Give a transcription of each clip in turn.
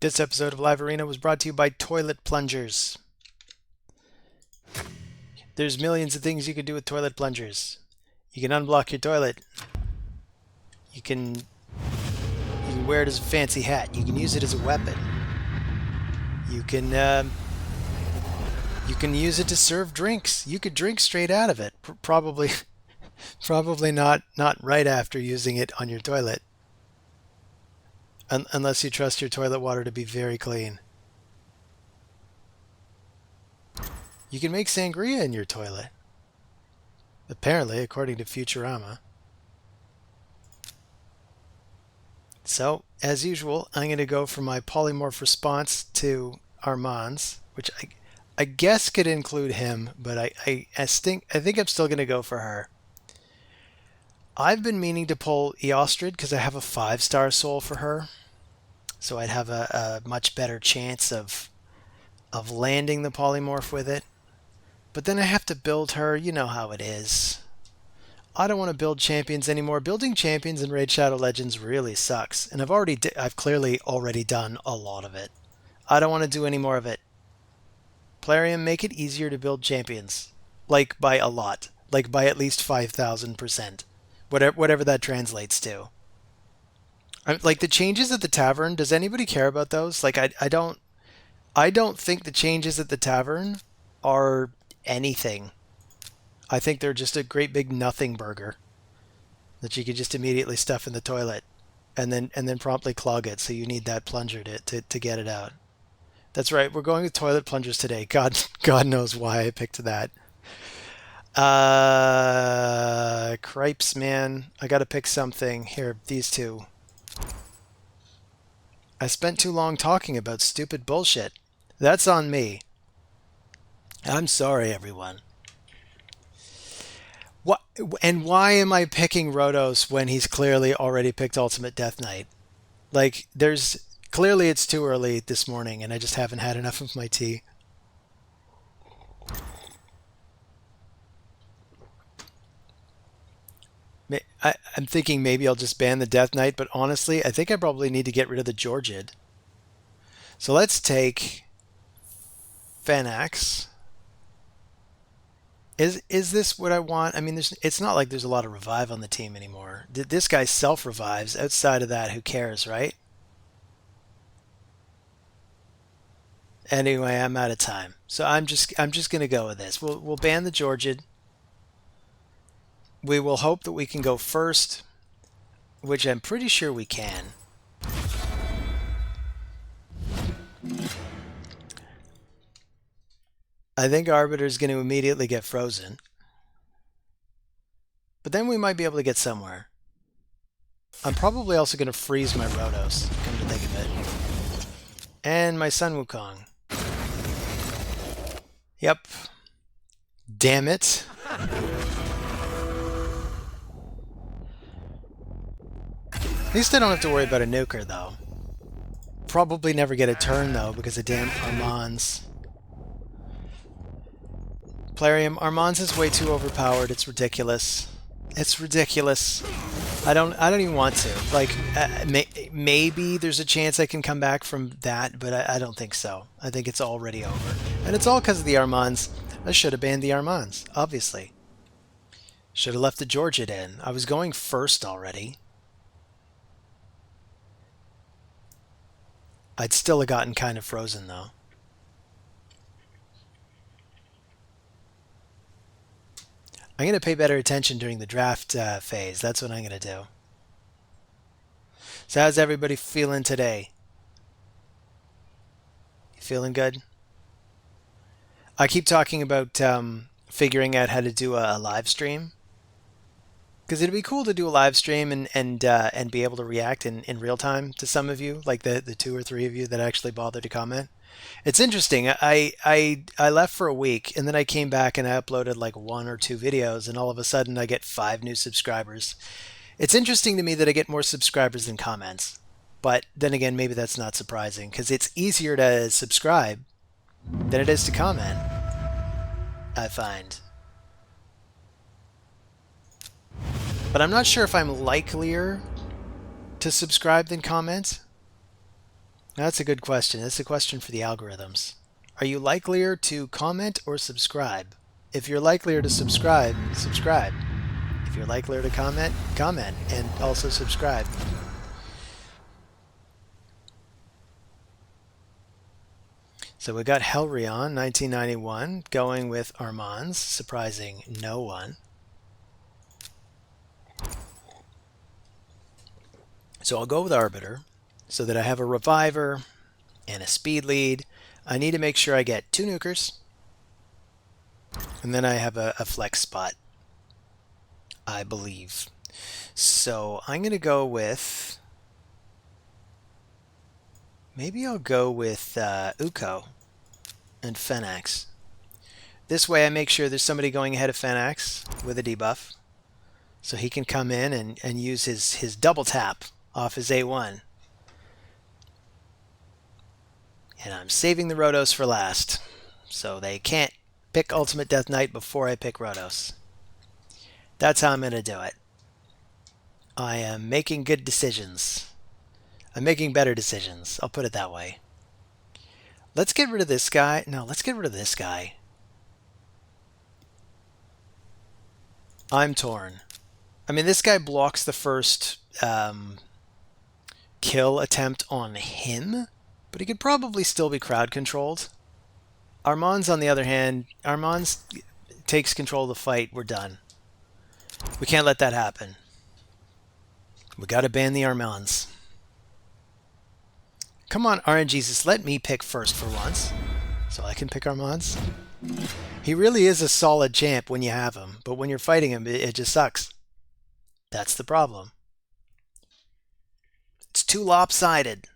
This episode of Live Arena was brought to you by toilet plungers. There's millions of things you can do with toilet plungers. You can unblock your toilet. You can wear it as a fancy hat. You can use it as a weapon. You can use it to serve drinks. You could drink straight out of it. Probably not right after using it on your toilet. Unless you trust your toilet water to be very clean. You can make sangria in your toilet. Apparently, according to Futurama. So, as usual, I'm going to go for my polymorph response to Armanz, which I guess could include him, but I think I'm still going to go for her. I've been meaning to pull Eostrid because I have a 5-star soul for her. So I'd have a much better chance of landing the polymorph with it. But then I have to build her. You know how it is. I don't want to build champions anymore. Building champions in Raid Shadow Legends really sucks. And I've clearly already done a lot of it. I don't want to do any more of it. Plarium, make it easier to build champions. Like by a lot. Like by at least 5,000%. Whatever that translates to. Like the changes at the tavern, does anybody care about those? Like I don't think the changes at the tavern are anything. I think they're just a great big nothing burger that you could just immediately stuff in the toilet and then promptly clog it, so you need that plunger to get it out. That's right, we're going with toilet plungers today. God knows why I picked that. Cripes, man. I gotta pick something. Here, these two. I spent too long talking about stupid bullshit. That's on me. I'm sorry, everyone. What? And why am I picking Rhodos when he's clearly already picked Ultimate Death Knight? Like, clearly it's too early this morning and I just haven't had enough of my tea. I'm thinking maybe I'll just ban the Death Knight, but honestly, I think I probably need to get rid of the Georgid. So let's take Fenax. Is this what I want? I mean, it's not like there's a lot of revive on the team anymore. This guy self-revives. Outside of that, who cares, right? Anyway, I'm out of time. So I'm just going to go with this. We'll ban the Georgid. We will hope that we can go first, which I'm pretty sure we can. I think Arbiter is going to immediately get frozen. But then we might be able to get somewhere. I'm probably also going to freeze my Rhodos, come to think of it. And my Sun Wukong. Yep. Damn it. At least I don't have to worry about a nuker, though. Probably never get a turn, though, because of damn Armanz. Plarium, Armanz is way too overpowered. It's ridiculous. It's ridiculous. I don't even want to. Like, maybe there's a chance I can come back from that, but I don't think so. I think it's already over. And it's all because of the Armanz. I should have banned the Armanz, obviously. Should have left the Georgid in. I was going first already. I'd still have gotten kind of frozen, though. I'm going to pay better attention during the draft phase. That's what I'm going to do. So how's everybody feeling today? You feeling good? I keep talking about figuring out how to do a live stream. Because it'd be cool to do a live stream and be able to react in real time to some of you, like the 2 or 3 of you that actually bother to comment. It's interesting. I left for a week and then I came back and I uploaded like 1 or 2 videos and all of a sudden I get 5 new subscribers. It's interesting to me that I get more subscribers than comments. But then again, maybe that's not surprising because it's easier to subscribe than it is to comment, I find. But I'm not sure if I'm likelier to subscribe than comment. That's a good question. That's a question for the algorithms. Are you likelier to comment or subscribe? If you're likelier to subscribe, subscribe. If you're likelier to comment, comment, and also subscribe. So we got Helrion, 1991, going with Armanz, surprising no one. So I'll go with Arbiter so that I have a Reviver and a Speed Lead. I need to make sure I get 2 nukers, and then I have a flex spot, I believe. So I'm going to go with... Maybe I'll go with Uko and Fenax. This way I make sure there's somebody going ahead of Fenax with a debuff. So he can come in and use his double tap off his A1. And I'm saving the Rotos for last. So they can't pick Ultimate Death Knight before I pick Rotos. That's how I'm going to do it. I am making good decisions. I'm making better decisions. I'll put it that way. Let's get rid of this guy. No, let's get rid of this guy. I'm torn. I mean, this guy blocks the first kill attempt on him, but he could probably still be crowd controlled. Armanz, on the other hand, Armanz takes control of the fight. We're done. We can't let that happen. We got to ban the Armanz. Come on, RNGesus, let me pick first for once, so I can pick Armanz. He really is a solid champ when you have him, but when you're fighting him, it just sucks. That's the problem. It's too lopsided.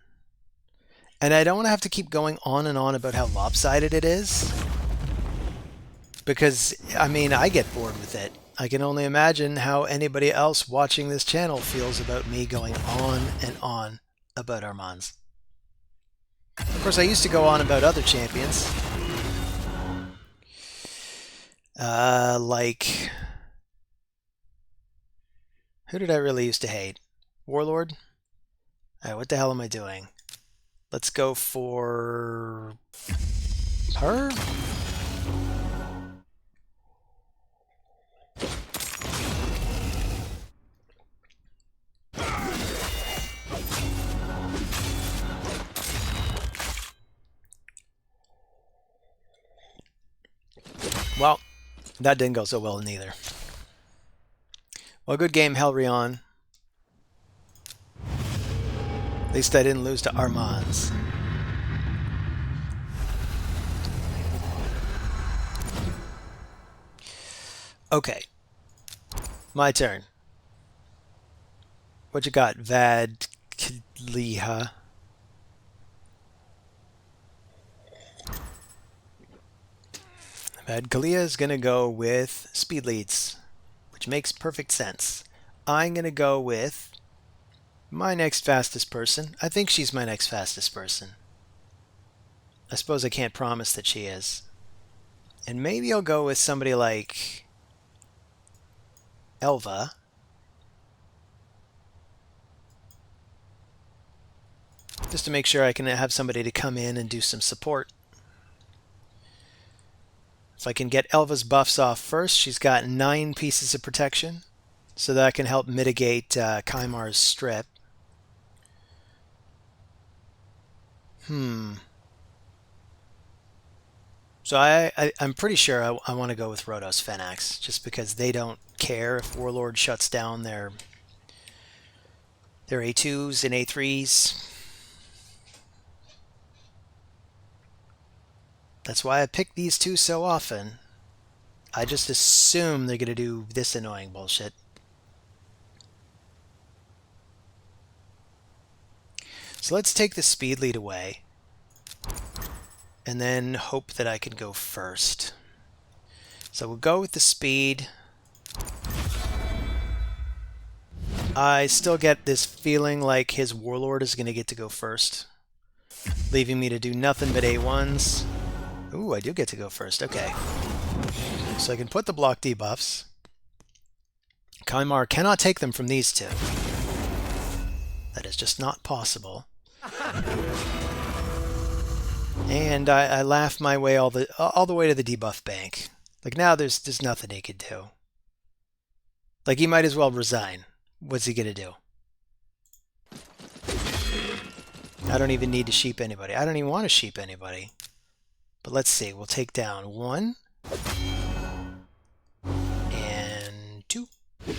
And I don't want to have to keep going on and on about how lopsided it is, because, I mean, I get bored with it. I can only imagine how anybody else watching this channel feels about me going on and on about Armanz. Of course, I used to go on about other champions. Like... Who did I really used to hate? Warlord? Alright, what the hell am I doing? Let's go for... her? Well, that didn't go so well neither. Well, good game, Helrion. At least I didn't lose to Armanz. Okay. My turn. What you got, Vadkliha? Vadkliha is going to go with speed leads, which makes perfect sense. I'm going to go with my next fastest person. I think she's my next fastest person. I suppose I can't promise that she is. And maybe I'll go with somebody like Elva. Just to make sure I can have somebody to come in and do some support. If I can get Elva's buffs off first, she's got 9 pieces of protection, so that can help mitigate Kaimar's strip. So I'm pretty sure I want to go with Rotos Fenax, just because they don't care if Warlord shuts down their A2s and A3s. That's why I pick these two so often. I just assume they're going to do this annoying bullshit. So let's take the speed lead away. And then hope that I can go first. So we'll go with the speed. I still get this feeling like his Warlord is going to get to go first, leaving me to do nothing but A1s. Ooh, I do get to go first. Okay. So I can put the block debuffs. Kaimar cannot take them from these two. That is just not possible. And I laugh my way all the way to the debuff bank. Like now there's nothing he could do. Like he might as well resign. What's he gonna do? I don't even need to sheep anybody. I don't even want to sheep anybody. But let's see. We'll take down 1 and 2. I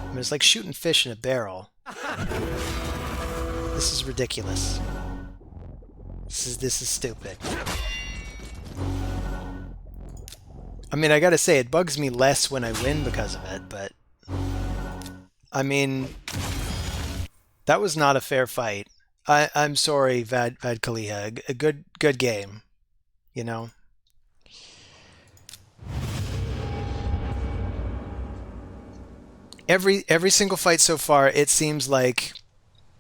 mean, it's like shooting fish in a barrel. This is ridiculous. This is stupid. I mean, I gotta say, it bugs me less when I win because of it, but... I mean... That was not a fair fight. I'm sorry, Vad Kaliha. A good game, you know? Every single fight so far, it seems like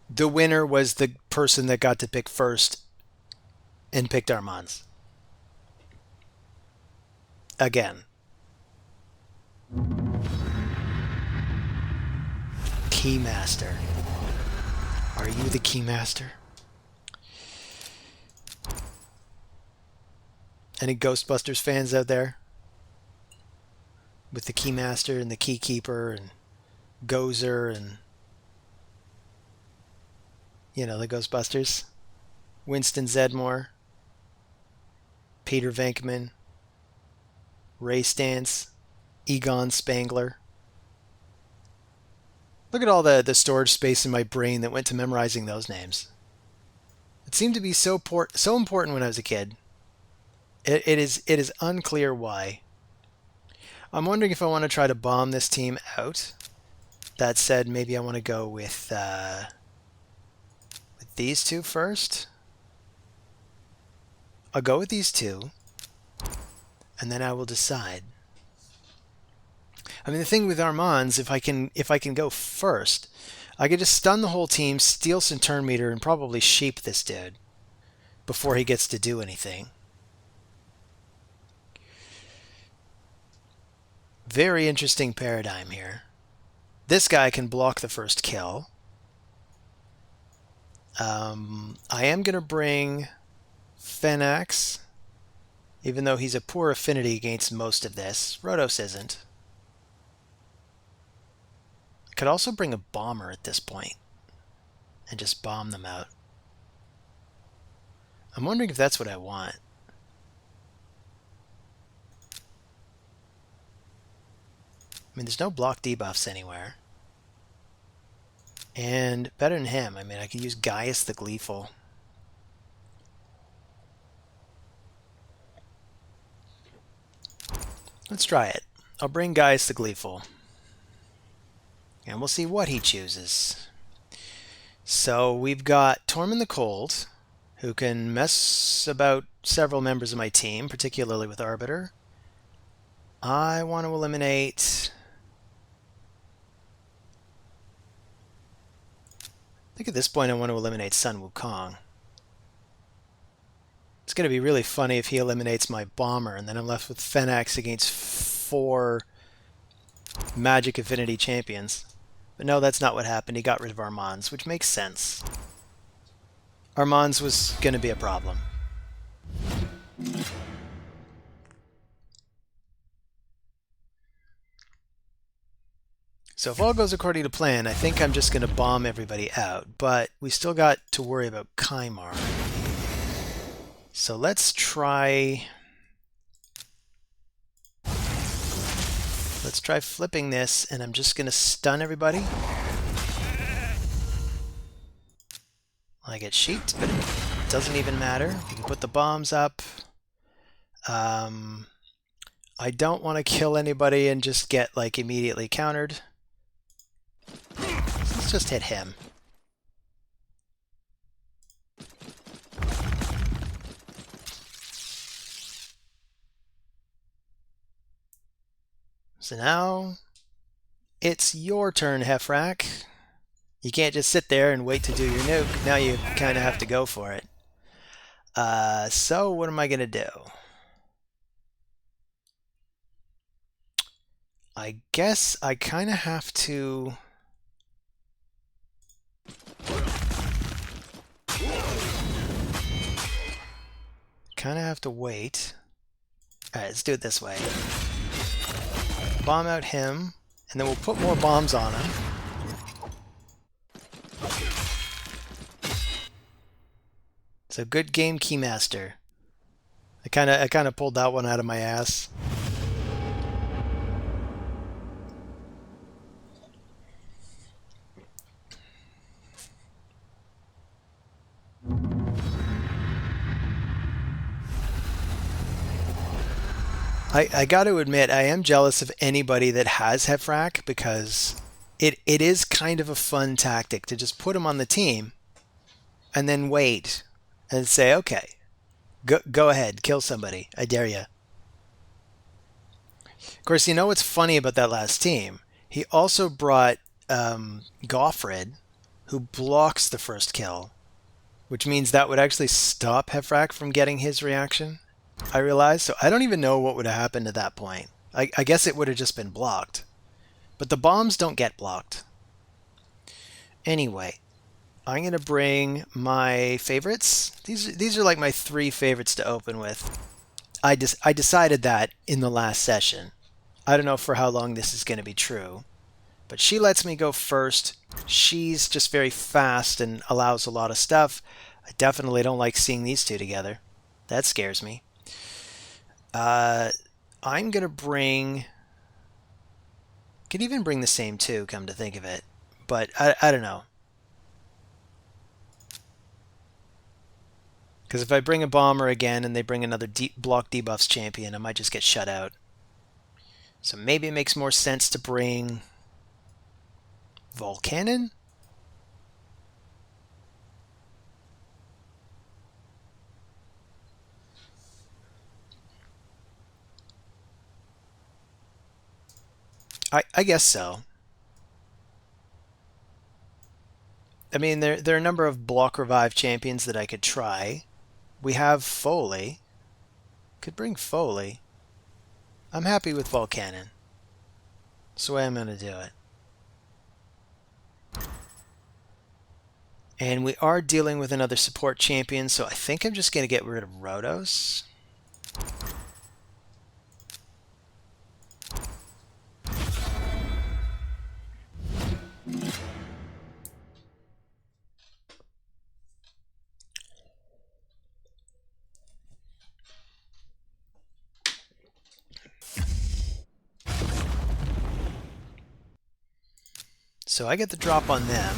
the winner was the person that got to pick first and picked Armanz. Again. Keymaster. Are you the Keymaster? Any Ghostbusters fans out there? With the Keymaster and the Keykeeper and Gozer and... You know, the Ghostbusters? Winston Zedmore. Peter Venkman. Ray Stantz. Egon Spangler. Look at all the storage space in my brain that went to memorizing those names. It seemed to be so important when I was a kid. It is unclear why. I'm wondering if I want to try to bomb this team out. That said, maybe I want to go with these two first. I'll go with these two, and then I will decide. I mean, the thing with Armanz, if I can go first, I could just stun the whole team, steal some turn meter, and probably sheep this dude before he gets to do anything. Very interesting paradigm here. This guy can block the first kill. I am going to bring Fenax, even though he's a poor affinity against most of this. Rhodos isn't. I could also bring a bomber at this point and just bomb them out. I'm wondering if that's what I want. I mean, there's no block debuffs anywhere. And better than him, I mean, I could use Gaius the Gleeful. Let's try it. I'll bring Gaius the Gleeful. And we'll see what he chooses. So we've got Tormund the Cold, who can mess about several members of my team, particularly with Arbiter. I want to eliminate... I think at this point I want to eliminate Sun Wukong. It's going to be really funny if he eliminates my bomber, and then I'm left with Fenax against 4 Magic Affinity champions. But no, that's not what happened. He got rid of Armanz, which makes sense. Armanz was going to be a problem. So if all goes according to plan, I think I'm just going to bomb everybody out. But we still got to worry about Kymar. So let's try... Let's try flipping this, and I'm just going to stun everybody. I get sheeped, but it doesn't even matter. You can put the bombs up. I don't want to kill anybody and just get, like, immediately countered. So let's just hit him. So now, it's your turn, Hefrak. You can't just sit there and wait to do your nuke. Now you kind of have to go for it. So what am I going to do? I guess I kind of have to... kind of have to wait. All right, let's do it this way. Bomb out him, and then we'll put more bombs on him. So good game, Keymaster. I kind of pulled that one out of my ass. I got to admit, I am jealous of anybody that has Hefrak because it is kind of a fun tactic to just put him on the team and then wait and say, okay, go ahead, kill somebody. I dare you. Of course, you know what's funny about that last team? He also brought Goffred, who blocks the first kill, which means that would actually stop Hefrak from getting his reaction. I realized, so I don't even know what would have happened at that point. I guess it would have just been blocked. But the bombs don't get blocked. Anyway, I'm going to bring my favorites. These are like my 3 favorites to open with. I decided that in the last session. I don't know for how long this is going to be true. But she lets me go first. She's just very fast and allows a lot of stuff. I definitely don't like seeing these two together. That scares me. I'm going to bring... Could even bring the same two, come to think of it. But I don't know. Because if I bring a bomber again and they bring another block debuffs champion, I might just get shut out. So maybe it makes more sense to bring Volcanon? I guess so. I mean, there are a number of block revive champions that I could try. We have Foley. Could bring Foley. I'm happy with Volcanon. That's the way I'm going to do it. And we are dealing with another support champion, so I think I'm just going to get rid of Rhodos. So I get the drop on them.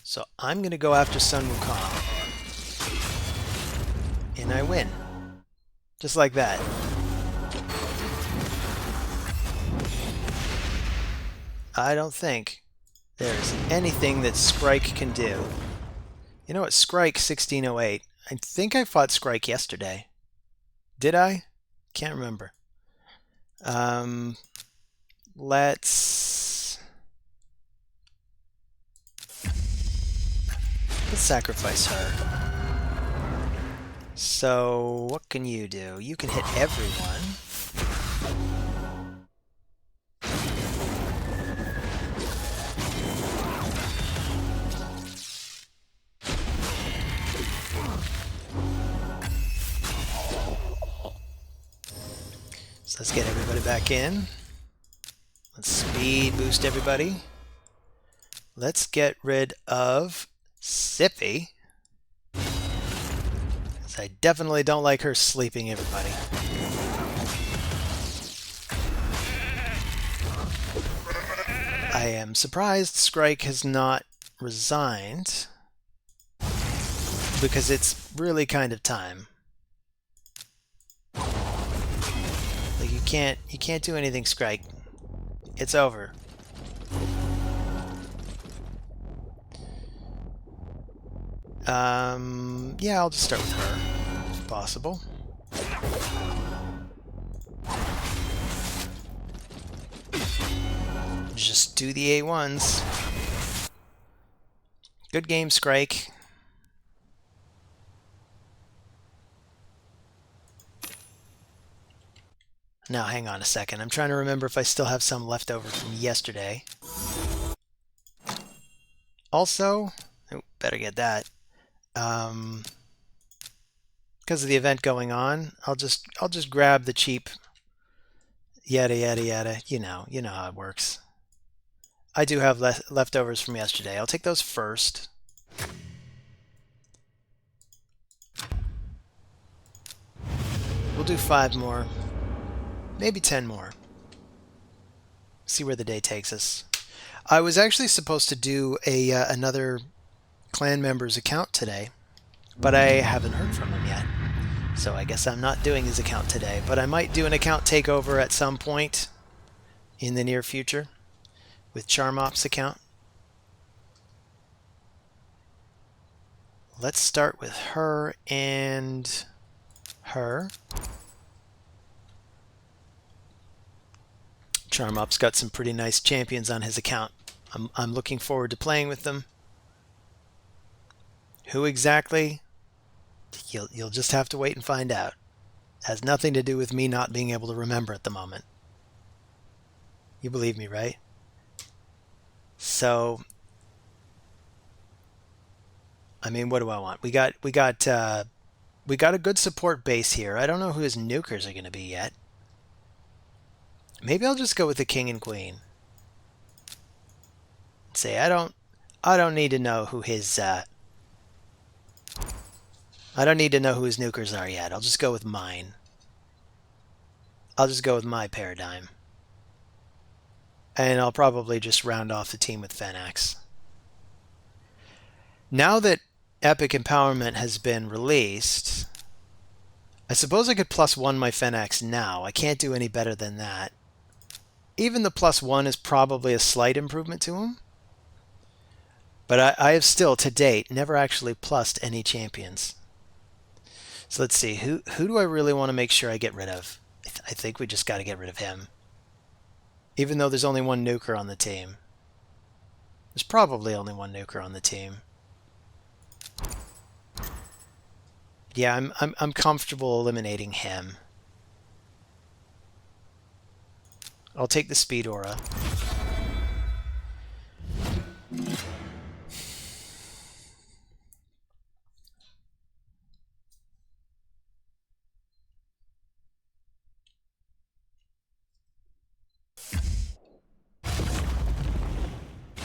So I'm going to go after Sun Wukong. And I win. Just like that. I don't think there's anything that Skrike can do. You know what? Skrike 1608. I think I fought Skrike yesterday. Did I? Can't remember. Let's sacrifice her. So, what can you do? You can hit everyone. So let's get everybody back in. Let's speed boost everybody. Let's get rid of Sippy. Because I definitely don't like her sleeping everybody. I am surprised Skrike has not resigned. Because it's really kind of time. Like you can't do anything, Skrike. It's over. Yeah, I'll just start with her, if possible. Just do the A1s. Good game, Skrike. Now, hang on a second. I'm trying to remember if I still have some left over from yesterday. Also, oh, better get that. because of the event going on, I'll just grab the cheap yada yada yada. You know how it works. I do have leftovers from yesterday. I'll take those first. We'll do 5 more, maybe 10 more. See where the day takes us. I was actually supposed to do another clan member's account today, but I haven't heard from him yet. So I guess I'm not doing his account today, but I might do an account takeover at some point in the near future with Charmop's account. Let's start with her and her. Charmop's got some pretty nice champions on his account. I'm looking forward to playing with them. Who exactly? You'll just have to wait and find out. It has nothing to do with me not being able to remember at the moment. You believe me, right? So, I mean, what do I want? We got a good support base here. I don't know who his nukers are going to be yet. Maybe I'll just go with the king and queen. Say I don't need to know who his I don't need to know who his nukers are yet. I'll just go with mine. I'll just go with my paradigm. And I'll probably just round off the team with Fenax. Now that Epic Empowerment has been released, I suppose I could +1 my Fenax now. I can't do any better than that. Even the +1 is probably a slight improvement to him. But I have still, to date, never actually plussed any champions. So let's see, who do I really want to make sure I get rid of? I think we just got to get rid of him. Even though there's only one nuker on the team. There's probably only one nuker on the team. Yeah, I'm comfortable eliminating him. I'll take the speed aura.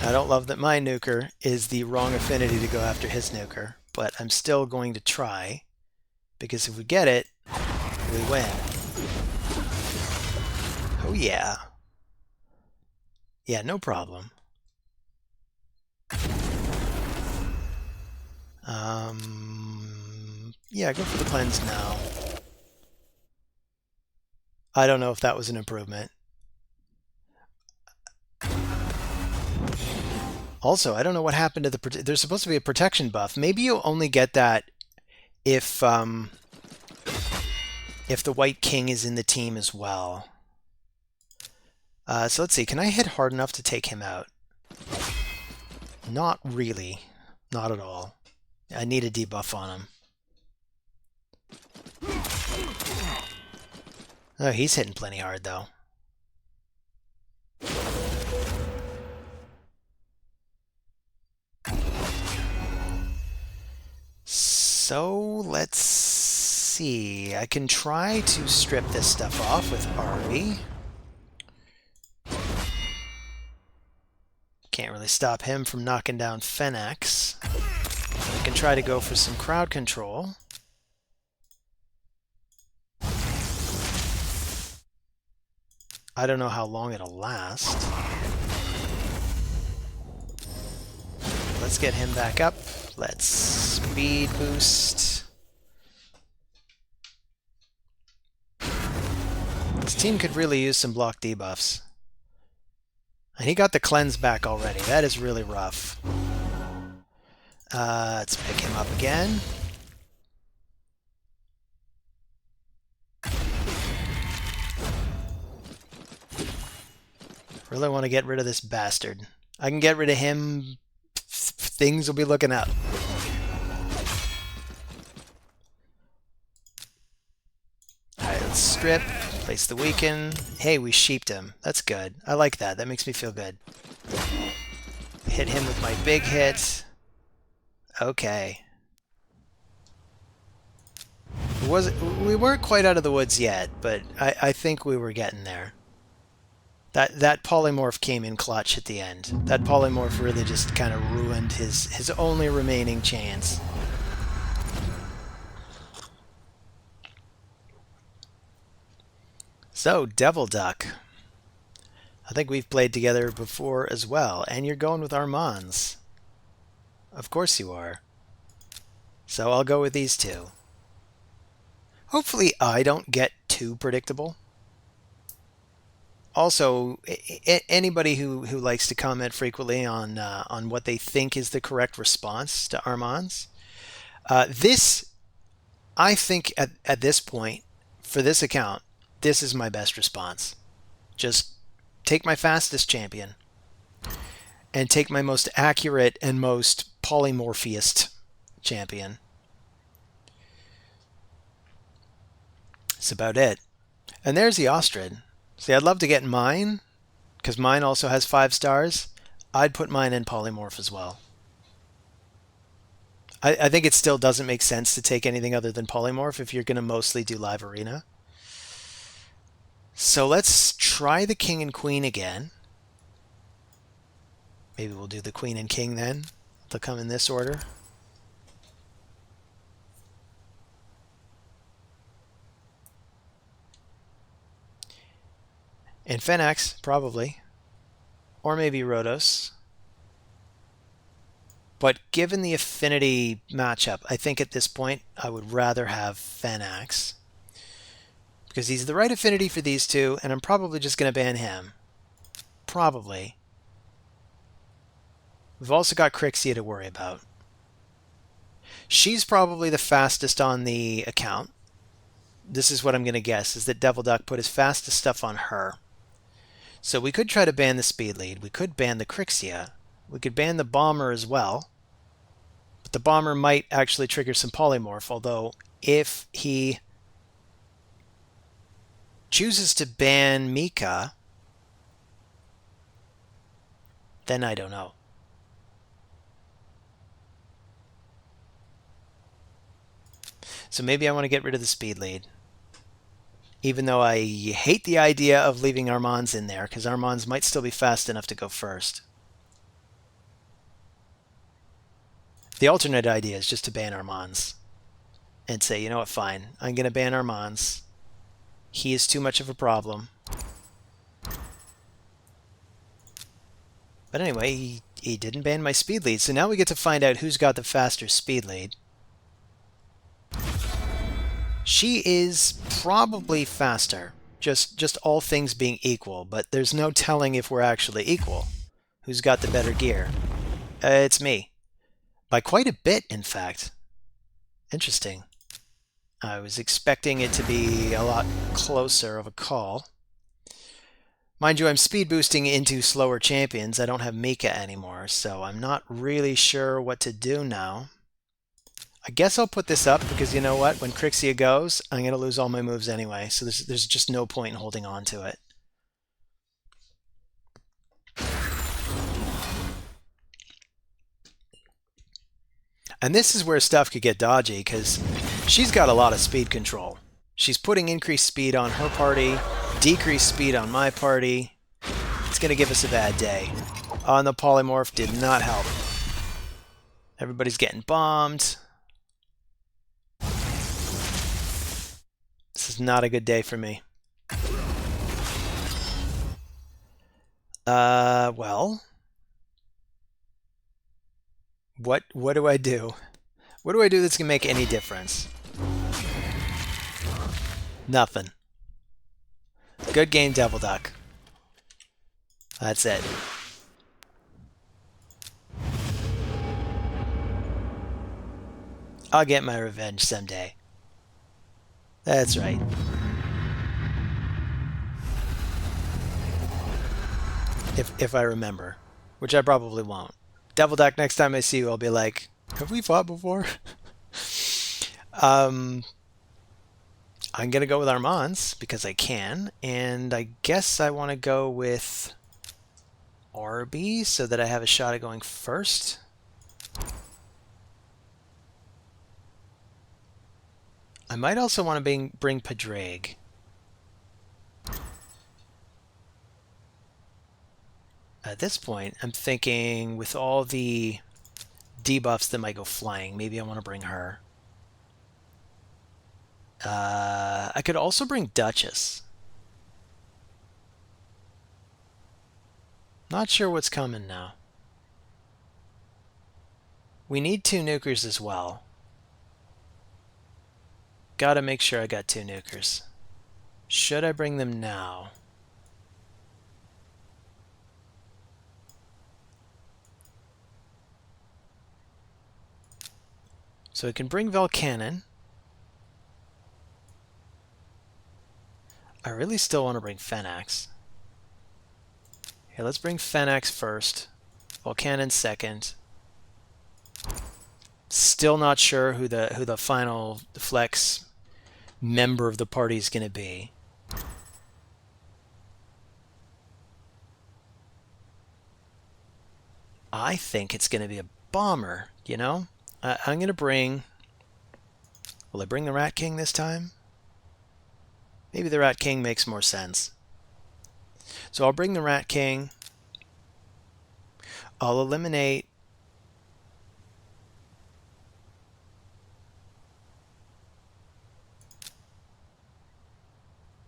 I don't love that my nuker is the wrong affinity to go after his nuker, but I'm still going to try, because if we get it, we win. Oh yeah. Yeah, no problem. Yeah, go for the cleanse now. I don't know if that was an improvement. Also, I don't know what happened to the... There's supposed to be a protection buff. Maybe you'll only get that if the White King is in the team as well. So let's see. Can I hit hard enough to take him out? Not really. Not at all. I need a debuff on him. Oh, he's hitting plenty hard, though. So, let's see. I can try to strip this stuff off with Arby. Can't really stop him from knocking down Fenax. I can try to go for some crowd control. I don't know how long it'll last. Let's get him back up. Let's speed boost. This team could really use some block debuffs. And he got the cleanse back already. That is really rough. Let's pick him up again. Really want to get rid of this bastard. I can get rid of him. Things will be looking up. Alright, let's strip. Place the weaken. Hey, we sheeped him. That's good. I like that. That makes me feel good. Hit him with my big hit. Okay. we weren't quite out of the woods yet, but I think we were getting there. That polymorph came in clutch at the end. That polymorph really just kind of ruined his only remaining chance. So, Devil Duck. I think we've played together before as well, and you're going with Armanz. Of course you are. So I'll go with these two. Hopefully I don't get too predictable. Also, anybody who likes to comment frequently on what they think is the correct response to Armanz, this, I think at this point, for this account, this is my best response. Just take my fastest champion and take my most accurate and most polymorphiest champion. That's about it. And there's the Ostrich. See, I'd love to get mine, because mine also has 5 stars. I'd put mine in polymorph as well. I think it still doesn't make sense to take anything other than polymorph if you're going to mostly do live arena. So let's try the king and queen again. Maybe we'll do the queen and king then. They'll come in this order. And Fenax, probably. Or maybe Rhodos. But given the affinity matchup, I think at this point I would rather have Fenax. Because he's the right affinity for these two, and I'm probably just going to ban him. Probably. We've also got Crixia to worry about. She's probably the fastest on the account. This is what I'm going to guess, is that Devil Duck put his fastest stuff on her. So we could try to ban the speed lead. We could ban the Crixia. We could ban the bomber as well. But the bomber might actually trigger some polymorph, although if he chooses to ban Mika, then I don't know. So maybe I want to get rid of the speed lead. Even though I hate the idea of leaving Armanz in there, because Armanz might still be fast enough to go first. The alternate idea is just to ban Armanz. And say, you know what, fine. I'm going to ban Armanz. He is too much of a problem. But anyway, he didn't ban my speed lead, so now we get to find out who's got the faster speed lead. She is probably faster, just all things being equal, but there's no telling if we're actually equal. Who's got the better gear? It's me. By quite a bit, in fact. Interesting. I was expecting it to be a lot closer of a call. Mind you, I'm speed boosting into slower champions. I don't have Mika anymore, so I'm not really sure what to do now. I guess I'll put this up because you know what? When Crixia goes, I'm going to lose all my moves anyway, so there's just no point in holding on to it. And this is where stuff could get dodgy because she's got a lot of speed control. She's putting increased speed on her party, decreased speed on my party. It's going to give us a bad day. And the polymorph did not help. Everybody's getting bombed. This is not a good day for me. Well, what do I do? What do I do that's gonna make any difference? Nothing. Good game, Devil Duck. That's it. I'll get my revenge someday. That's right. If I remember, which I probably won't. Devil Duck, next time I see you, I'll be like, have we fought before? I'm going to go with Armanz because I can, and I guess I want to go with Arby so that I have a shot at going first. I might also want to bring Padraig. At this point, I'm thinking with all the debuffs that might go flying, maybe I want to bring her. I could also bring Duchess. Not sure what's coming now. We need 2 nukers as well. Gotta make sure I got 2 nukers. Should I bring them now? So I can bring Velcannon. I really still want to bring Fenax. Okay, let's bring Fenax first. Velcannon second. Still not sure who the final flex member of the party is going to be. I think it's going to be a bomber, you know? I'm going to bring... Will I bring the Rat King this time? Maybe the Rat King makes more sense. So I'll bring the Rat King. I'll eliminate...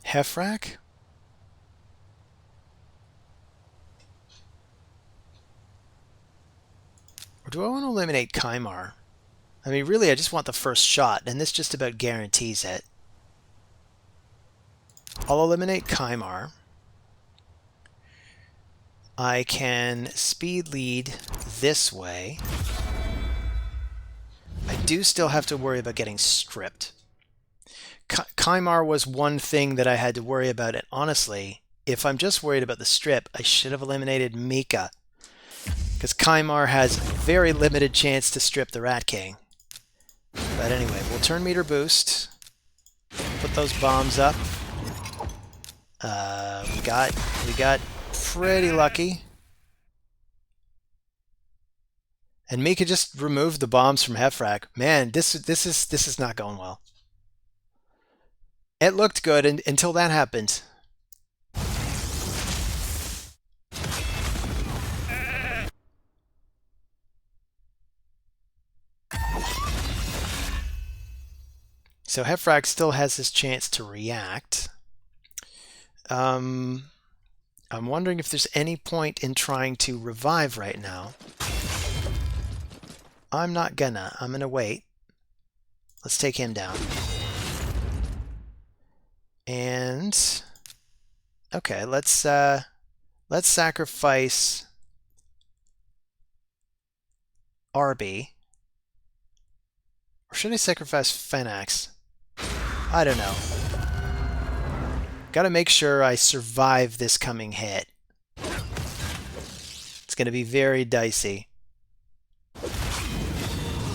Hefrak? Or do I want to eliminate Kymar? I mean, really, I just want the first shot, and this just about guarantees it. I'll eliminate Kymar. I can speed lead this way. I do still have to worry about getting stripped. Kymar was one thing that I had to worry about, and honestly, if I'm just worried about the strip, I should have eliminated Mika. Because Kymar has very limited chance to strip the Rat King. But anyway, we'll turn meter boost. Put those bombs up. We got pretty lucky. And Mika just removed the bombs from Hefrak. Man, this is not going well. It looked good until that happened. So Hefrak still has his chance to react. I'm wondering if there's any point in trying to revive right now. I'm not gonna. I'm gonna wait. Let's take him down. And okay, let's sacrifice RB. Or should I sacrifice Fenax? I don't know. Gotta make sure I survive this coming hit. It's gonna be very dicey.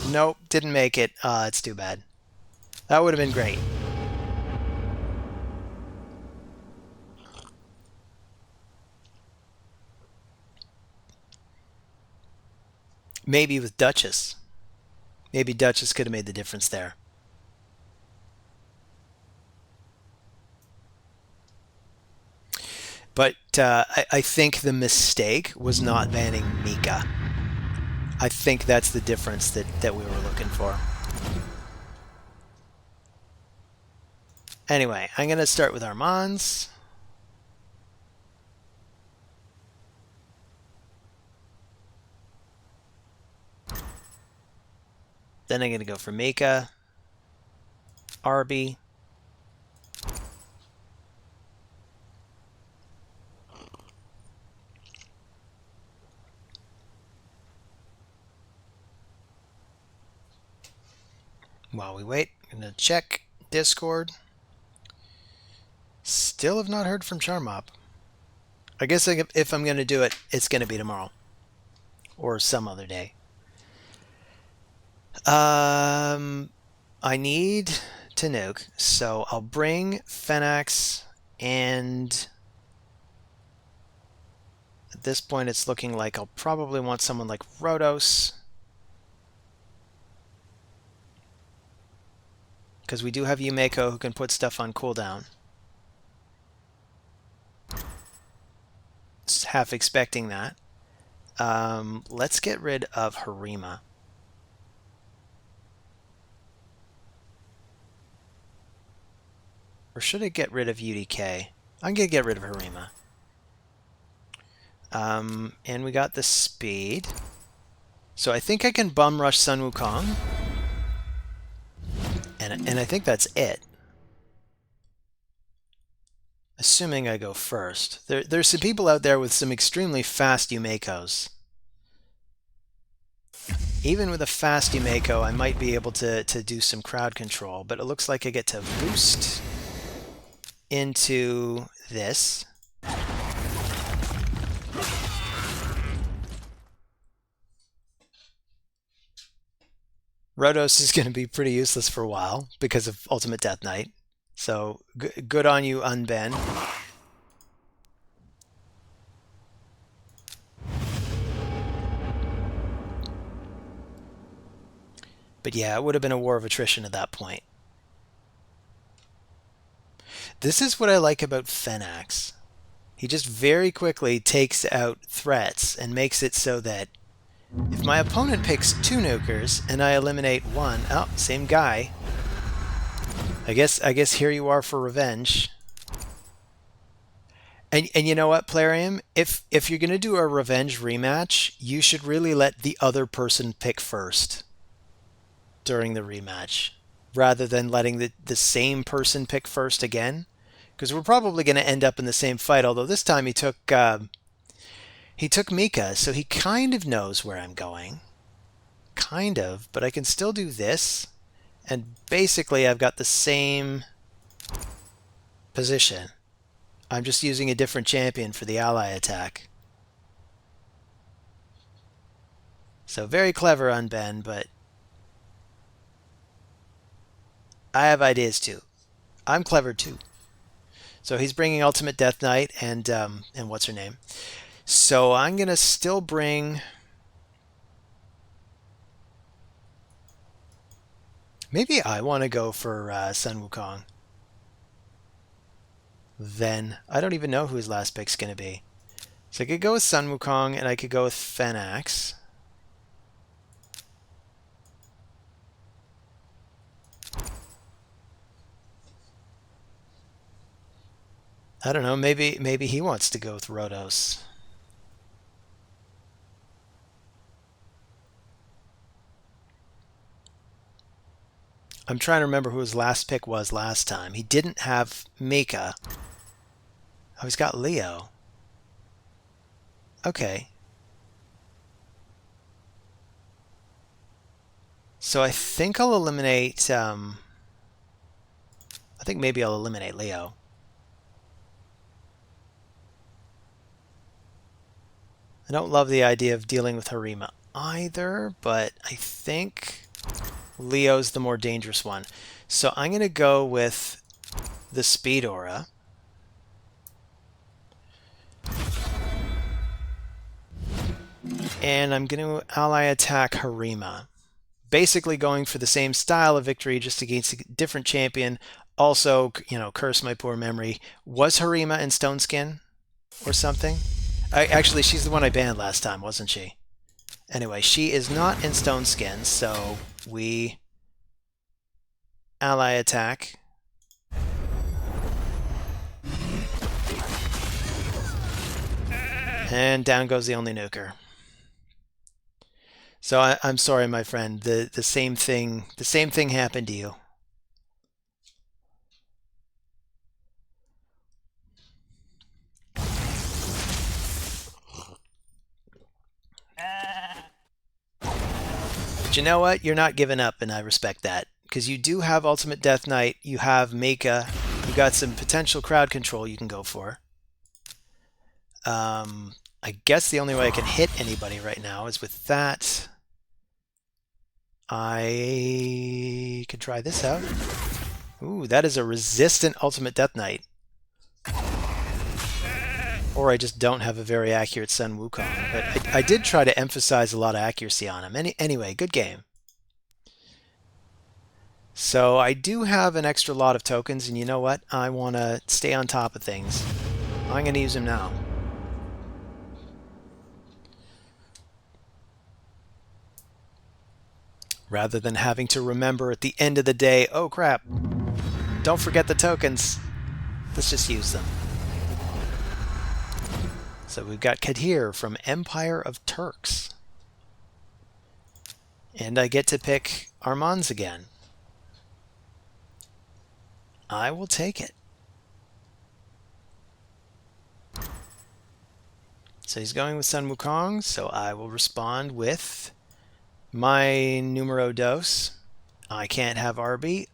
Nope, didn't make it. It's too bad. That would have been great. Maybe with Duchess. Maybe Duchess could have made the difference there. But I think the mistake was not banning Mika. I think that's the difference that we were looking for. Anyway, I'm going to start with Armanz. Then I'm going to go for Mika, Arby. While we wait, I'm going to check Discord. Still have not heard from Charmop. I guess if I'm going to do it, it's going to be tomorrow. Or some other day. I need to nuke, so I'll bring Fenax, and at this point it's looking like I'll probably want someone like Rhodos. because we do have Yumeko who can put stuff on cooldown. Half expecting that. Let's get rid of Harima. Or should I get rid of UDK? I'm going to get rid of Harima. And we got the speed. So I think I can bum rush Sun Wukong. And I think that's it. Assuming I go first. There's some people out there with some extremely fast Yumekos. Even with a fast Yumeko, I might be able to do some crowd control, but it looks like I get to boost into this. Rhodos is going to be pretty useless for a while because of Ultimate Death Knight. So good on you, Unben. But yeah, it would have been a war of attrition at that point. This is what I like about Phenax. He just very quickly takes out threats and makes it so that if my opponent picks 2 nukers and I eliminate 1, oh, same guy. I guess here you are for revenge. And you know what, Plarium? If you're going to do a revenge rematch, you should really let the other person pick first during the rematch, rather than letting the same person pick first again. Because we're probably going to end up in the same fight, although this time he took Mika, so he kind of knows where I'm going. Kind of, but I can still do this. And basically I've got the same position. I'm just using a different champion for the ally attack. So very clever, Unben, but I have ideas too. I'm clever too. So he's bringing Ultimate Death Knight and what's her name? So I'm going to still bring... Maybe I want to go for Sun Wukong. Then I don't even know who his last pick's going to be. So I could go with Sun Wukong and I could go with Phenax. I don't know, maybe he wants to go with Rhodos. I'm trying to remember who his last pick was last time. He didn't have Mika. Oh, he's got Leo. Okay. So I think I'll eliminate... I think maybe I'll eliminate Leo. I don't love the idea of dealing with Harima either, but I think Leo's the more dangerous one. So I'm going to go with the Speed Aura. And I'm going to ally attack Harima. Basically going for the same style of victory, just against a different champion. Also, you know, curse my poor memory. Was Harima in Stone Skin or something? Actually, she's the one I banned last time, wasn't she? Anyway, she is not in Stone Skin, so we ally attack. And down goes the only nuker. So I'm sorry, my friend. The same thing happened to you. But you know what? You're not giving up, and I respect that. Because you do have Ultimate Death Knight, you have Mika, you got some potential crowd control you can go for. I guess the only way I can hit anybody right now is with that. I could try this out. Ooh, that is a resistant Ultimate Death Knight. Or I just don't have a very accurate Sun Wukong. But I did try to emphasize a lot of accuracy on him. Anyway, good game. So I do have an extra lot of tokens, and you know what? I want to stay on top of things. I'm going to use them now. Rather than having to remember at the end of the day, oh crap, don't forget the tokens. Let's just use them. So we've got Kadir from Empire of Turks. And I get to pick Armanz again. I will take it. So he's going with Sun Wukong, so I will respond with my numero dos. I can't have Arby.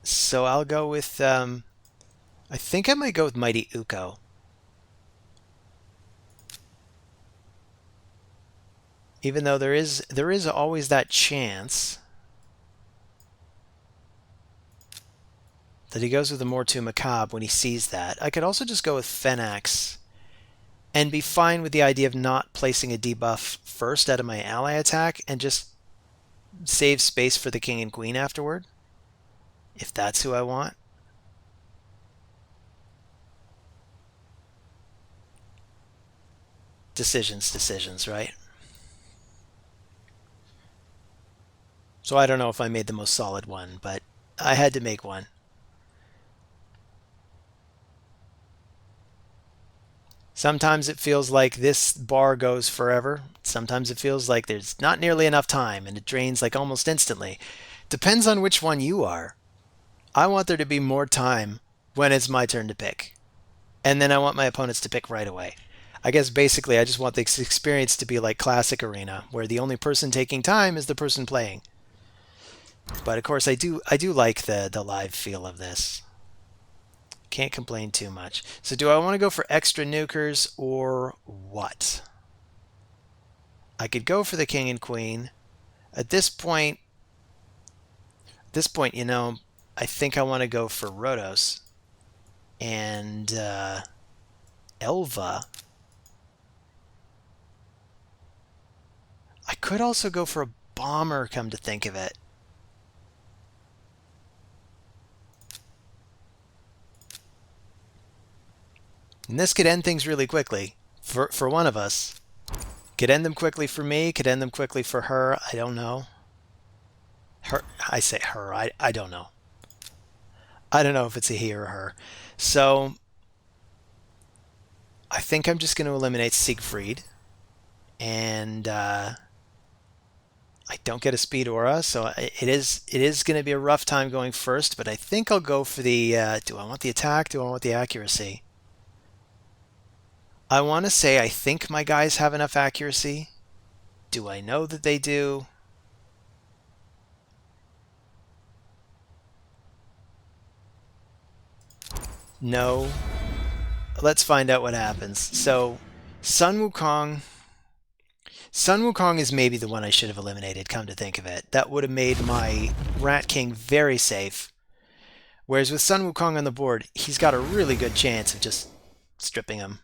So I'll go with, I think I might go with Mighty Uko. Even though there is always that chance that he goes with the Mortu Macabre when he sees that. I could also just go with Phenax and be fine with the idea of not placing a debuff first out of my ally attack and just save space for the king and queen afterward, if that's who I want. Decisions, right? So I don't know if I made the most solid one, but I had to make one. Sometimes it feels like this bar goes forever. Sometimes it feels like there's not nearly enough time and it drains like almost instantly. Depends on which one you are. I want there to be more time when it's my turn to pick. And then I want my opponents to pick right away. I guess basically I just want this experience to be like Classic Arena, where the only person taking time is the person playing. But of course I do like the live feel of this. Can't complain too much. So do I want to go for extra nukers or what? I could go for the king and queen. At this point, you know, I think I want to go for Rhodos and Elva. I could also go for a bomber, come to think of it. And this could end things really quickly for one of us. Could end them quickly for me, could end them quickly for her. I don't know. Her, I say her, I don't know. I don't know if it's a he or her. So I think I'm just going to eliminate Siegfried. And I don't get a speed aura, so it is going to be a rough time going first, but I think I'll go for the, do I want the attack? Do I want the accuracy? I want to say I think my guys have enough accuracy. Do I know that they do? No. Let's find out what happens. So, Sun Wukong is maybe the one I should have eliminated, come to think of it. That would have made my Rat King very safe. Whereas with Sun Wukong on the board, he's got a really good chance of just stripping him.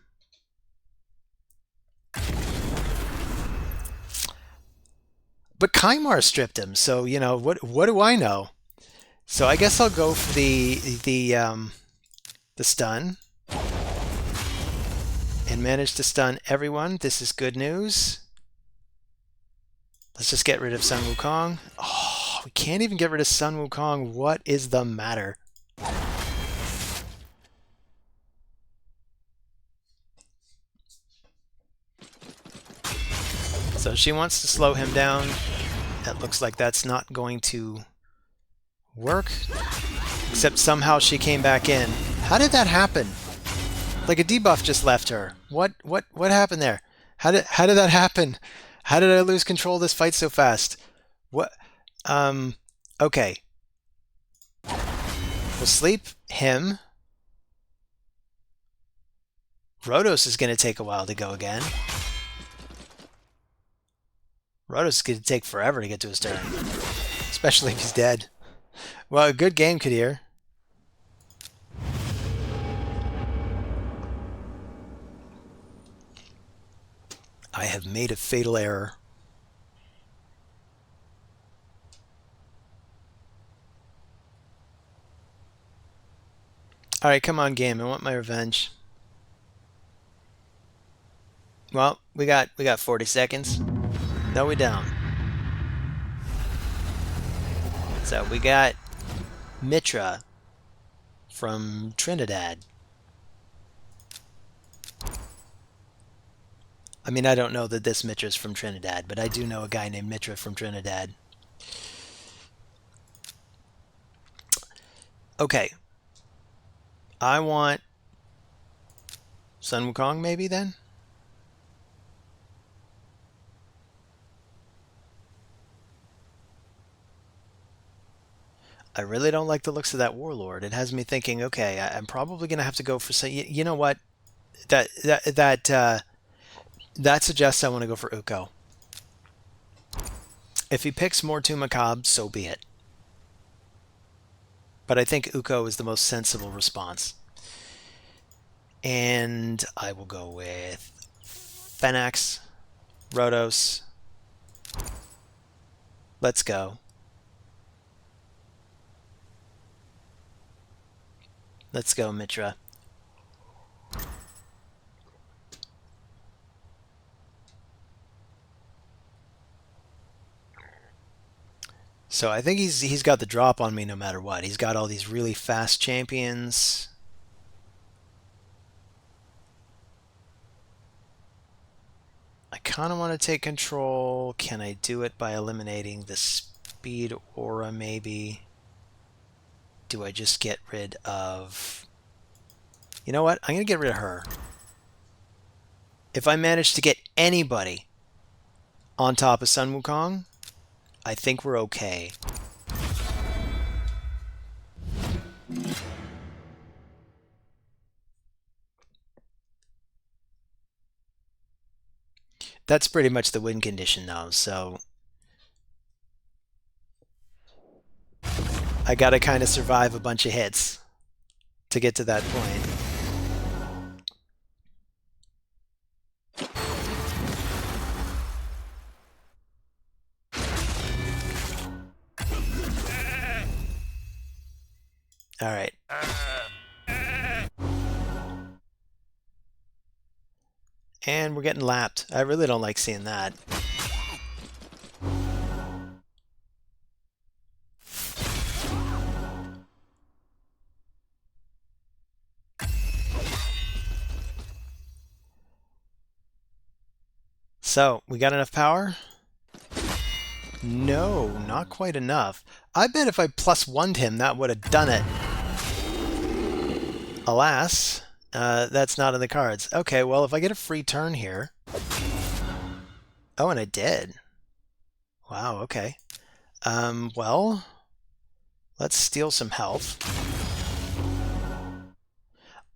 But Kaimar stripped him, so you know what do I know? So I guess I'll go for the stun and manage to stun everyone. This is good news. Let's just get rid of Sun Wukong. Oh, we can't even get rid of Sun Wukong. What is the matter? So she wants to slow him down. That looks like that's not going to work. Except somehow she came back in. How did that happen? Like a debuff just left her. What happened there? How did that happen? How did I lose control of this fight so fast? What? Okay. We'll sleep him. Rhodos is going to take a while to go again. Rhodos is going to take forever to get to his turn. Especially if he's dead. Well, good game, Kadir. I have made a fatal error. All right, come on, game. I want my revenge. Well, we got 40 seconds. No, we don't. So we got Mitra from Trinidad. I mean, I don't know that this Mitra's from Trinidad, but I do know a guy named Mitra from Trinidad. Okay. I want Sun Wukong maybe then? I really don't like the looks of that Warlord. It has me thinking, okay, I'm probably going to have to go for some... You know what? That suggests I want to go for Uko. If he picks more to Macabre, so be it. But I think Uko is the most sensible response. And I will go with Fenax, Rotos. Let's go. Let's go, Mitra. So I think he's got the drop on me no matter what. He's got all these really fast champions. I kind of want to take control. Can I do it by eliminating the speed aura maybe? Do I just get rid of... You know what? I'm going to get rid of her. If I manage to get anybody on top of Sun Wukong, I think we're okay. That's pretty much the win condition though, so I gotta kind of survive a bunch of hits to get to that point. All right. And we're getting lapped. I really don't like seeing that. So, we got enough power? No, not quite enough. I bet if I +1'd him, that would have done it. Alas, that's not in the cards. Okay, well, if I get a free turn here... Oh, and I did. Wow, okay. Well, let's steal some health.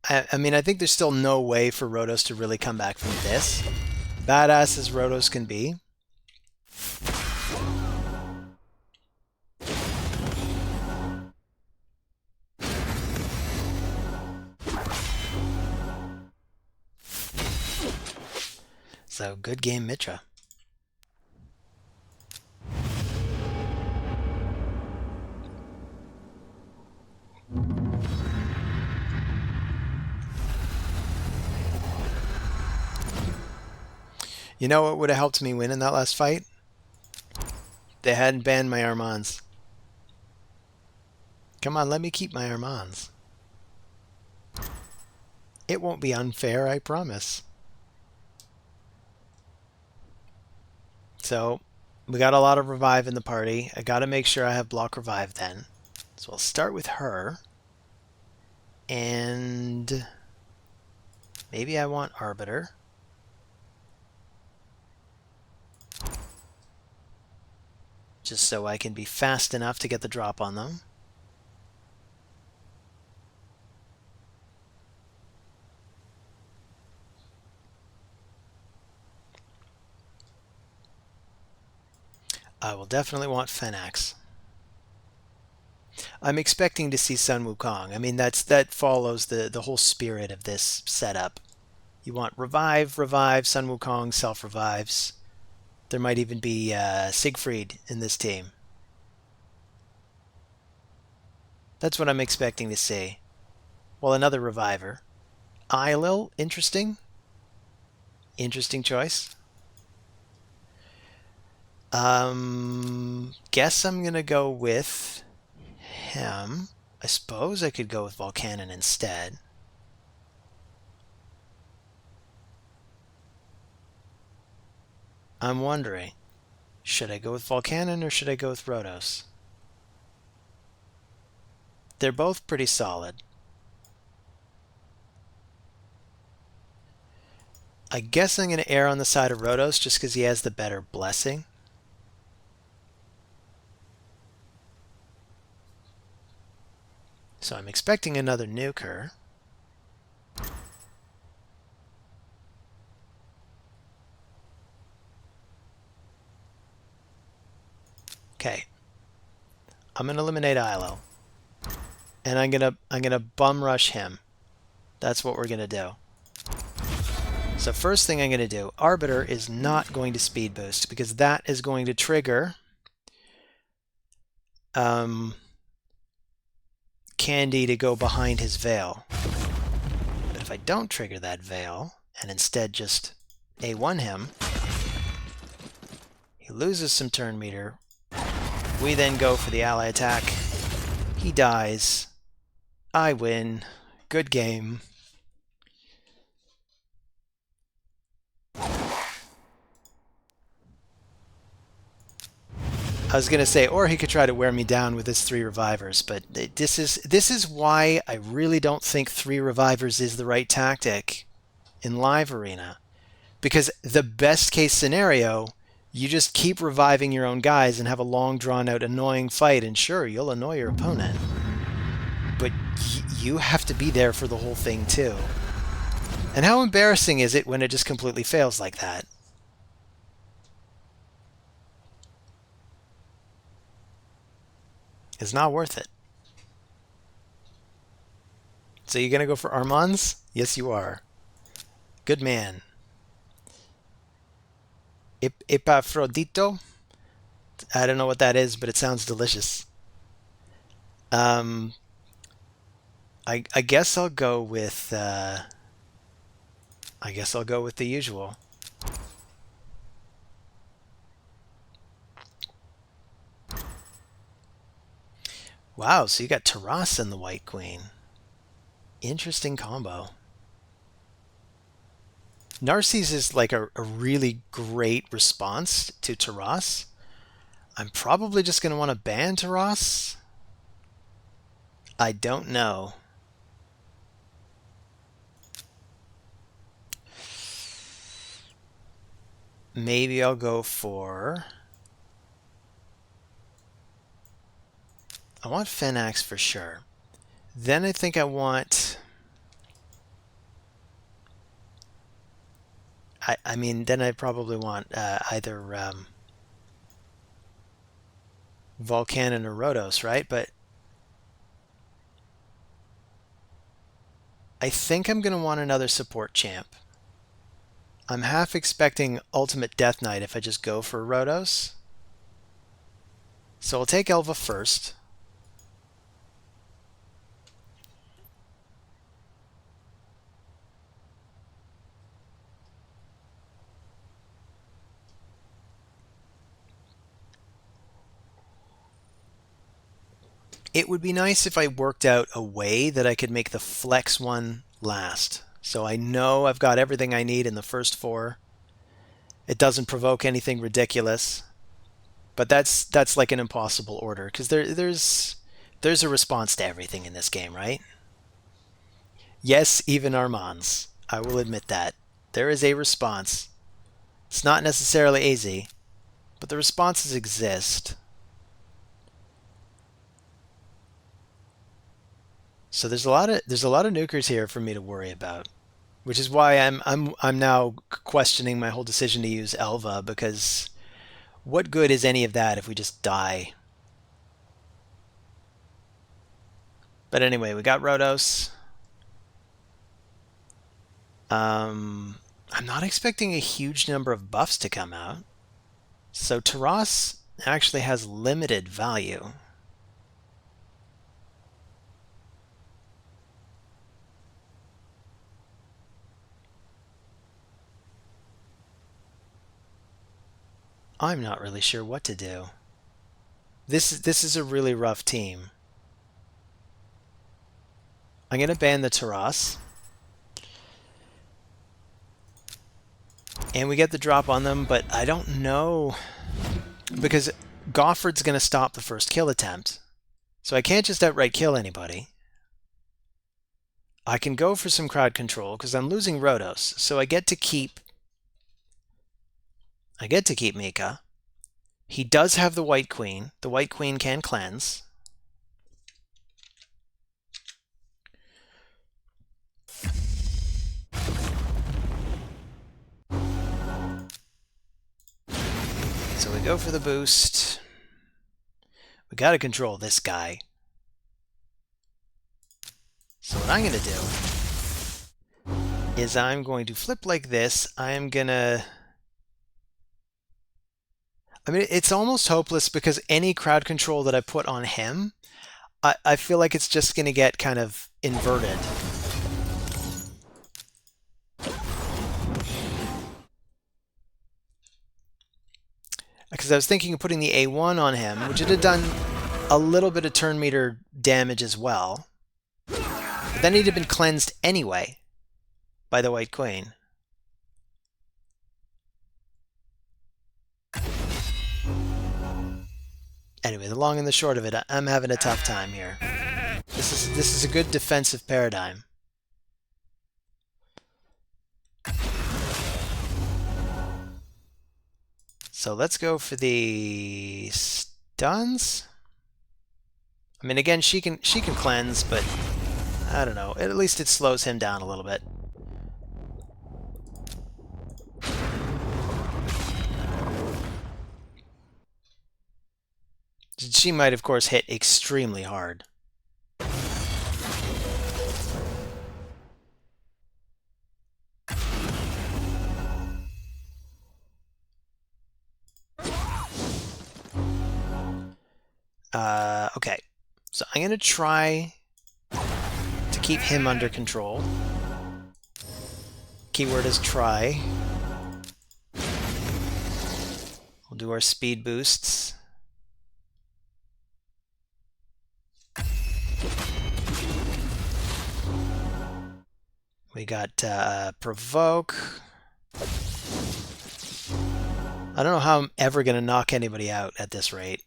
I mean, I think there's still no way for Rotos to really come back from this. Badass as Rotos can be. So, good game, Mitra. You know what would have helped me win in that last fight? They hadn't banned my Armanz. Come on, let me keep my Armanz. It won't be unfair, I promise. So, we got a lot of revive in the party. I gotta make sure I have block revive then. So I'll start with her. And maybe I want Arbiter. Just so I can be fast enough to get the drop on them. I will definitely want Fenax. I'm expecting to see Sun Wukong. I mean, that follows the whole spirit of this setup. You want revive, Sun Wukong self-revives. There might even be Siegfried in this team. That's what I'm expecting to see. Well, another reviver. Eilil, interesting. Interesting choice. Guess I'm gonna go with him. I suppose I could go with Volcanon instead. I'm wondering, should I go with Volcanon or should I go with Rhodos? They're both pretty solid. I guess I'm going to err on the side of Rhodos just because he has the better blessing. So I'm expecting another nuker. Okay. I'm going to eliminate Ilo. And I'm going to bum rush him. That's what we're going to do. So first thing I'm going to do, Arbiter is not going to speed boost because that is going to trigger Candy to go behind his veil. But if I don't trigger that veil and instead just A1 him, he loses some turn meter. We then go for the ally attack. He dies. I win. Good game. I was gonna say, or he could try to wear me down with his 3 revivers, but this is why I really don't think 3 revivers is the right tactic in live arena. Because the best case scenario, you just keep reviving your own guys and have a long drawn out annoying fight, and sure, you'll annoy your opponent. But you have to be there for the whole thing too. And how embarrassing is it when it just completely fails like that? It's not worth it. So you're going to go for Armanz? Yes, you are. Good man. Epafrodito? I don't know what that is, but it sounds delicious. I guess I'll go with the usual. Wow, so you got Taras and the White Queen. Interesting combo. Narcisse is like a really great response to Taras. I'm probably just going to want to ban Taras. I don't know. Maybe I'll go for... I want Fenax for sure. Then I think I want... I mean, then I probably want either Volcanon or Rhodos, right? But I think I'm going to want another support champ. I'm half expecting Ultimate Death Knight if I just go for Rhodos. So I'll take Elva first. It would be nice if I worked out a way that I could make the flex one last. So I know I've got everything I need in the first 4. It doesn't provoke anything ridiculous. But that's like an impossible order, because there's a response to everything in this game, right? Yes, even Armanz. I will admit that. There is a response. It's not necessarily easy, but the responses exist. So there's a lot of nukers here for me to worry about, which is why I'm now questioning my whole decision to use Elva, because what good is any of that if we just die? But anyway, we got Rhodos. I'm not expecting a huge number of buffs to come out. So Taras actually has limited value. I'm not really sure what to do. This is a really rough team. I'm going to ban the Taras. And we get the drop on them, but I don't know. Because Goffred's going to stop the first kill attempt. So I can't just outright kill anybody. I can go for some crowd control because I'm losing Rhodos. So I get to keep Mika. He does have the White Queen. The White Queen can cleanse. So we go for the boost. We got to control this guy. So what I'm going to do is I'm going to flip like this. I'm going to... I mean, it's almost hopeless because any crowd control that I put on him, I feel like it's just going to get kind of inverted. Because I was thinking of putting the A1 on him, which would have done a little bit of turn meter damage as well. But then he'd have been cleansed anyway by the White Queen. Anyway, the long and the short of it, I'm having a tough time here. This is a good defensive paradigm. So let's go for the stuns. I mean, again, she can cleanse, but I don't know. At least it slows him down a little bit. She might, of course, hit extremely hard. Okay. So I'm going to try to keep him under control. Keyword is try. We'll do our speed boosts. We got provoke. I don't know how I'm ever going to knock anybody out at this rate.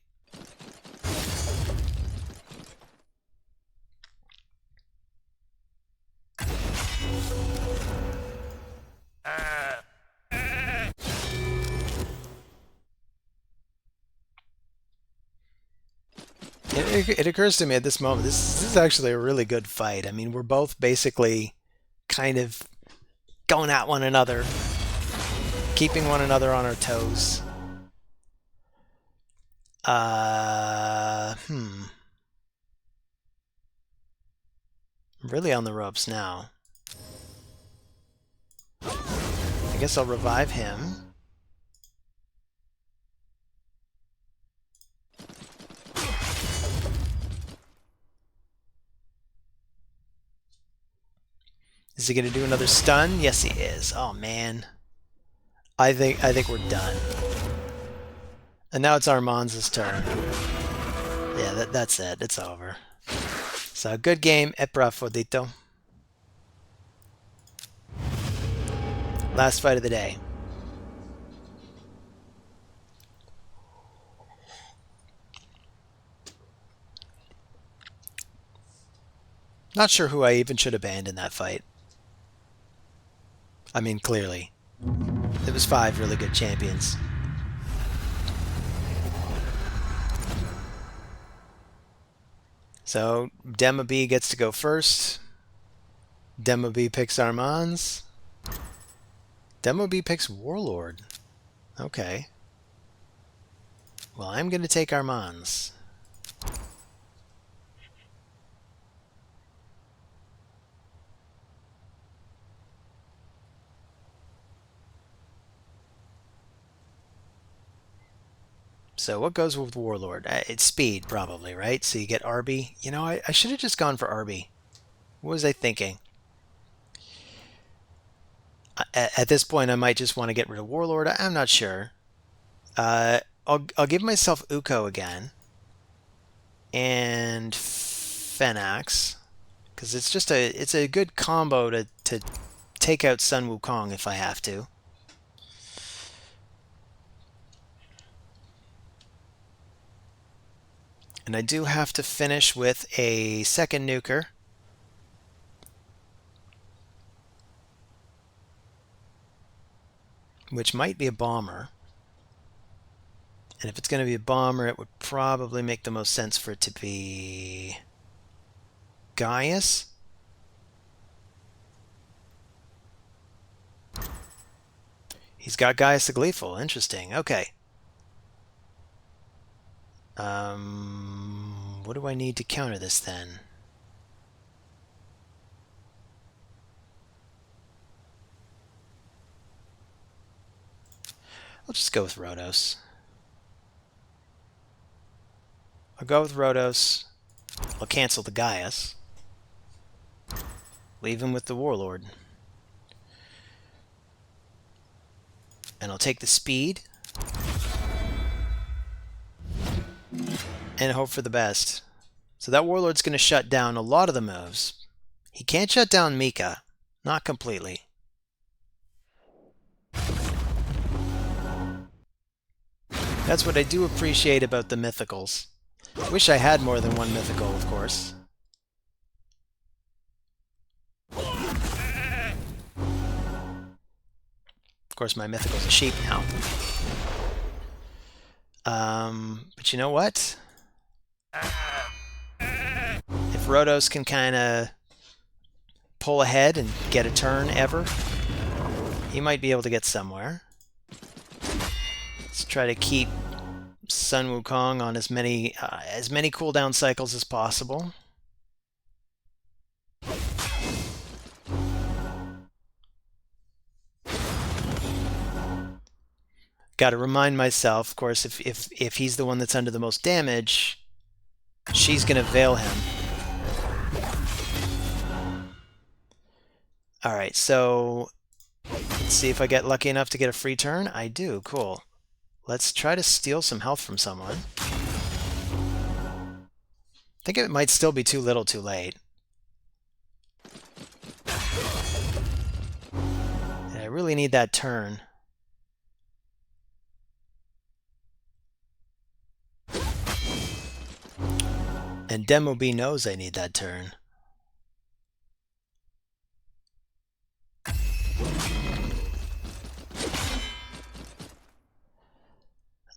It occurs to me at this moment, this is actually a really good fight. I mean, we're both basically kind of going at one another, keeping one another on our toes. I'm really on the ropes now. I guess I'll revive him. Is he going to do another stun? Yes, he is. Oh man, I think we're done. And now it's Armanz's turn. Yeah, that's it. It's over. So good game, e bravo dito. Last fight of the day. Not sure who I even should have banned in that fight. I mean, clearly. It was 5 really good champions. So, Demo B gets to go first. Demo B picks Armanz. Demo B picks Warlord. Okay. Well, I'm going to take Armanz. So what goes with Warlord? It's speed, probably, right? So you get Arby. You know, I should have just gone for Arby. What was I thinking? At this point, I might just want to get rid of Warlord. I'm not sure. I'll give myself Uko again and Fenax because it's a good combo to take out Sun Wukong if I have to. And I do have to finish with a second nuker. Which might be a bomber. And if it's going to be a bomber, it would probably make the most sense for it to be Gaius. He's got Gaius the Gleeful. Interesting. Okay. What do I need to counter this then? I'll just go with Rhodos. I'll go with Rhodos. I'll cancel the Gaius. Leave him with the Warlord. And I'll take the speed. And hope for the best. So that Warlord's going to shut down a lot of the moves. He can't shut down Mika. Not completely. That's what I do appreciate about the mythicals. Wish I had more than one mythical, of course. Of course, my mythical's a sheep now. But you know what? If Rhodos can kind of pull ahead and get a turn ever, he might be able to get somewhere. Let's try to keep Sun Wukong on as many cooldown cycles as possible. Got to remind myself, of course, if he's the one that's under the most damage, she's going to veil him. All right, so let's see if I get lucky enough to get a free turn. I do. Cool. Let's try to steal some health from someone. I think it might still be too little too late. And I really need that turn. And Demo B knows I need that turn.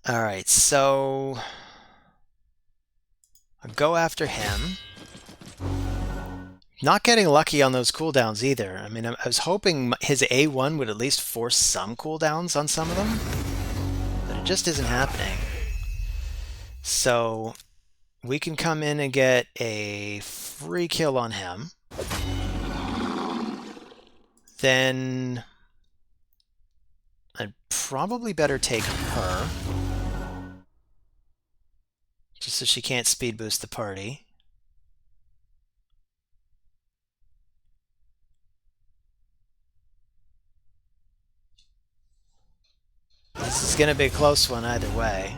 Alright, so I'll go after him. Not getting lucky on those cooldowns either. I mean, I was hoping his A1 would at least force some cooldowns on some of them, but it just isn't happening. So we can come in and get a free kill on him. Then I'd probably better take her, just so she can't speed boost the party. This is going to be a close one either way.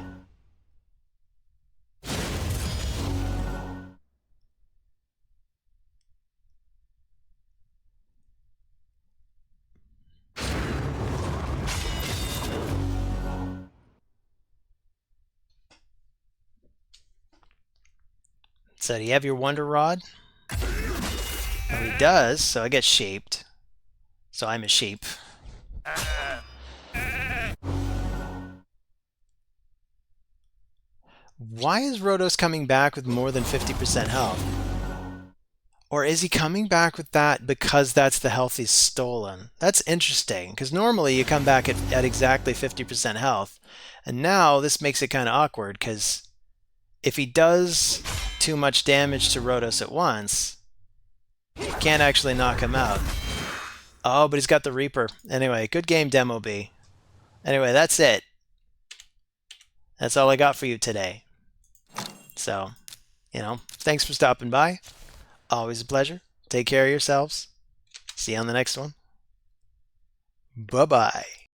So do you have your Wonder Rod? Oh, he does, so I get shaped. So I'm a sheep. Why is Rhodos coming back with more than 50% health? Or is he coming back with that because that's the health he's stolen? That's interesting, because normally you come back at exactly 50% health. And now this makes it kind of awkward, because if he does too much damage to Rhodos at once, you can't actually knock him out. Oh, but he's got the Reaper. Anyway, good game, Demo B. Anyway, that's it. That's all I got for you today. So, thanks for stopping by. Always a pleasure. Take care of yourselves. See you on the next one. Bye-bye.